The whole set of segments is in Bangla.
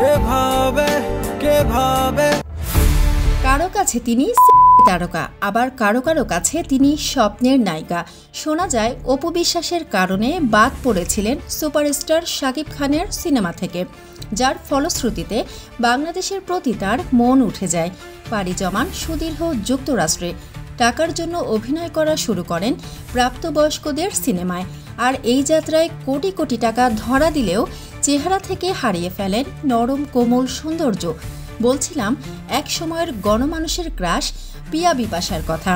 এভাবে কে ভাবে। কারো কাছে তিনি তারকা, আবার কারো কারো কাছে তিনি স্বপ্নের নায়িকা। শোনা যায় অপু বিশ্বাসের কারণে বাদ পড়েছিলেন সুপারস্টার শাকিব খানের সিনেমা থেকে, যার ফলশ্রুতিতে বাংলাদেশের প্রতি তার মন উঠে যায়। পাড়ি জমান সুদীর্ঘ যুক্তরাষ্ট্রে। টাকার জন্য অভিনয় করা শুরু করেন প্রাপ্তবয়স্কদের সিনেমায়, আর এই যাত্রায় কোটি কোটি টাকা ধরা দিলেও চেহারা থেকে হারিয়ে ফেলেন নরম কোমল সৌন্দর্য। বলছিলাম এক সময়ের গণমানুষের ক্রাশ পিয়া বিপাশার কথা।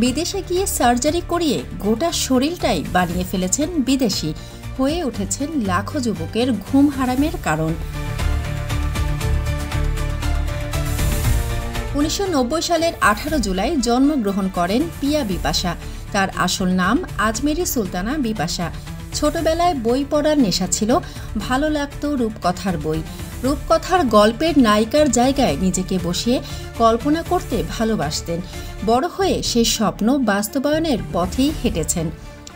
বিদেশে গিয়ে সার্জারি করিয়ে গোটা শরীরটাই বানিয়ে ফেলেছেন বিদেশি, হয়ে উঠেছেন লাখো যুবকের ঘুম হারামের কারণ। 1990 সালের 18 জুলাই জন্মগ্রহণ করেন পিয়া বিপাশা। তার আসল নাম আজমেরি সুলতানা বিপাশা। ছোটবেলায় বই পড়ার নেশা ছিল, ভালো লাগতো রূপকথার বই। রূপকথার গল্পের নায়িকার জায়গায় নিজেকে বসিয়ে কল্পনা করতে ভালোবাসতেন। বড় হয়ে সেই স্বপ্ন বাস্তবায়নের পথেই হেঁটেছেন।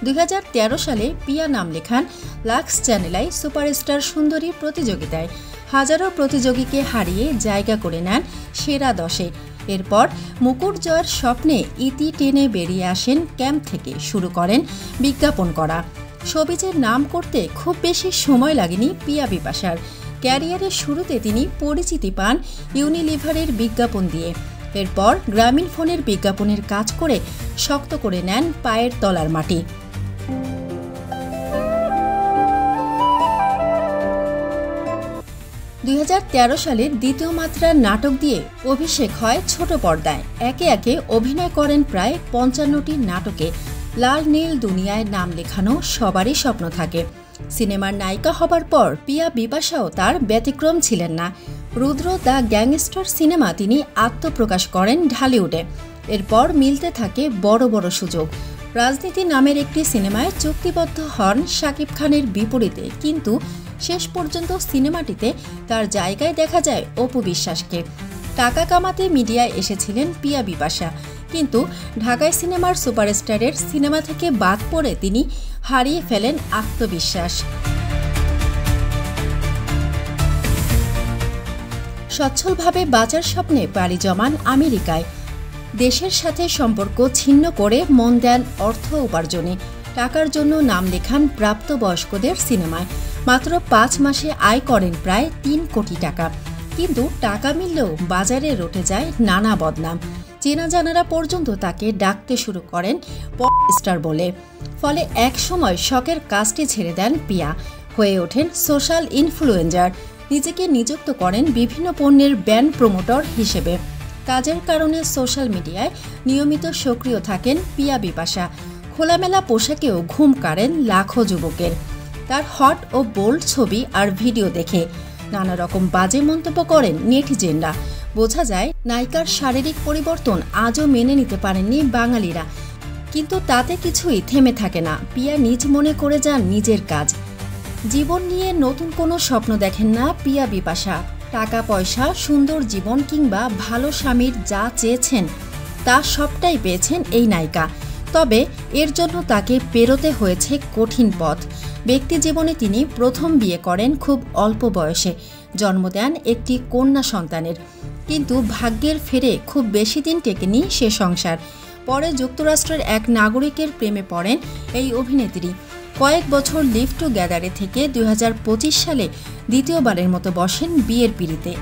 2013 সালে পিয়া নাম লেখান লাক্স চ্যানেলাই সুপারস্টার সুন্দরী প্রতিযোগিতায়। হাজারো প্রতিযোগীকে হারিয়ে জায়গা করে নেন সেরা 10-এ। এরপর মুকুট জয়ের স্বপ্নে ইতি টেনে বেরিয়ে আসেন ক্যাম্প থেকে, শুরু করেন বিজ্ঞাপন করা। শোবিজের নাম করতে খুব বেশি সময় লাগেনি পিয়া বিপাশার। ক্যারিয়ারের শুরুতে তিনি পরিচিতি পান ইউনিলিভারের বিজ্ঞাপন দিয়ে। এরপর গ্রামীণ ফোনের বিজ্ঞাপনের কাজ করে শক্ত করে নেন পায়ের তলার মাটি। 2013 সালের দ্বিতীয় মাত্রার নাটক দিয়ে অভিষেক হয় ছোট পর্দায়। একে একে অভিনয় করেন প্রায় 55টি নাটকে। লাল নীল দুনিয়ায় নাম লেখানো সবারই স্বপ্ন থাকে। সিনেমার নায়িকা হবার পর পিয়া বিপাশাও তার ব্যতিক্রম ছিলেন না। রুদ্র দ্য গ্যাংস্টার সিনেমা তিনি আত্মপ্রকাশ করেন ঢালিউডে। এরপর মিলতে থাকে বড় বড় সুযোগ। রাজনীতি নামের একটি সিনেমায় চুক্তিবদ্ধ হন শাকিব খানের বিপরীতে, কিন্তু শেষ পর্যন্ত সিনেমাটিতে তার জায়গায় দেখা যায় অপু বিশ্বাসকে। টাকা কামাতে মিডিয়ায় এসেছিলেন পিয়া বিপাশা, কিন্তু ঢাকায় সিনেমার সুপারস্টারের সিনেমা থেকে বাদ পড়ে তিনি হারিয়ে ফেলেন আত্মবিশ্বাস। সচ্ছলভাবে বাঁচার স্বপ্নে পাড়ি জমান আমেরিকায়। দেশের সাথে সম্পর্ক ছিন্ন করে মন দেন অর্থ উপার্জনে। টাকার জন্য নাম লেখান প্রাপ্তবয়স্কদের সিনেমায়। মাত্র 5 মাসে আয় করেন প্রায় 3 কোটি টাকা। কিন্তু টাকা মিললেও বাজারে রটে যায় নানা বদনাম। চেনা জানারা পর্যন্ত তাকে ডাকতে শুরু করেন পপ স্টার বলে। ফলে এক সময় শখের কাজটি ছেড়ে দেন পিয়া, হয়ে ওঠেন সোশ্যাল ইনফ্লুয়েন্সার। নিজেকে নিযুক্ত করেন বিভিন্ন পণ্যের ব্র্যান্ড প্রমোটর হিসেবে। কাজের কারণে সোশ্যাল মিডিয়ায় নিয়মিত সক্রিয় থাকেন পিয়া বিপাশা। খোলামেলা পোশাকেও ঘুম কাড়েন লাখো যুবকের। তার হট ও বোল্ড ছবি আর ভিডিও দেখে নানা রকম বাজে মন্তব্য করেন নেটিজেনরা। বোঝা যায় নায়িকার শারীরিক পরিবর্তন আজও মেনে নিতে পারেননি বাঙালিরা। কিন্তু তাতে কিছুই থেমে থাকে না। পিয়া নিজ মনে করে যান নিজের কাজ। জীবন নিয়ে নতুন কোনো স্বপ্ন দেখেন না পিয়া বিপাশা। টাকা পয়সা, সুন্দর জীবন কিংবা ভালো স্বামীর যা চেয়েছেন তা সবটাই পেয়েছেন এই নায়িকা। তবে এর জন্য তাকে পেরোতে হয়েছে কঠিন পথ। ব্যক্তি জীবনে তিনি প্রথম বিয়ে করেন খুব অল্প বয়সে, জন্ম দেন একটি কন্যা সন্তানের। কিন্তু ভাগ্যের ফেরে খুব বেশি দিন টেকেনি সে সংসার। পরে যুক্তরাষ্ট্রের এক নাগরিকের প্রেমে পড়েন এই অভিনেত্রী। কয়েক বছর লিভ টুগেদারে থেকে 2025 সালে দ্বিতীয়বারের মতো বসেন বিয়ের পিঁড়িতে।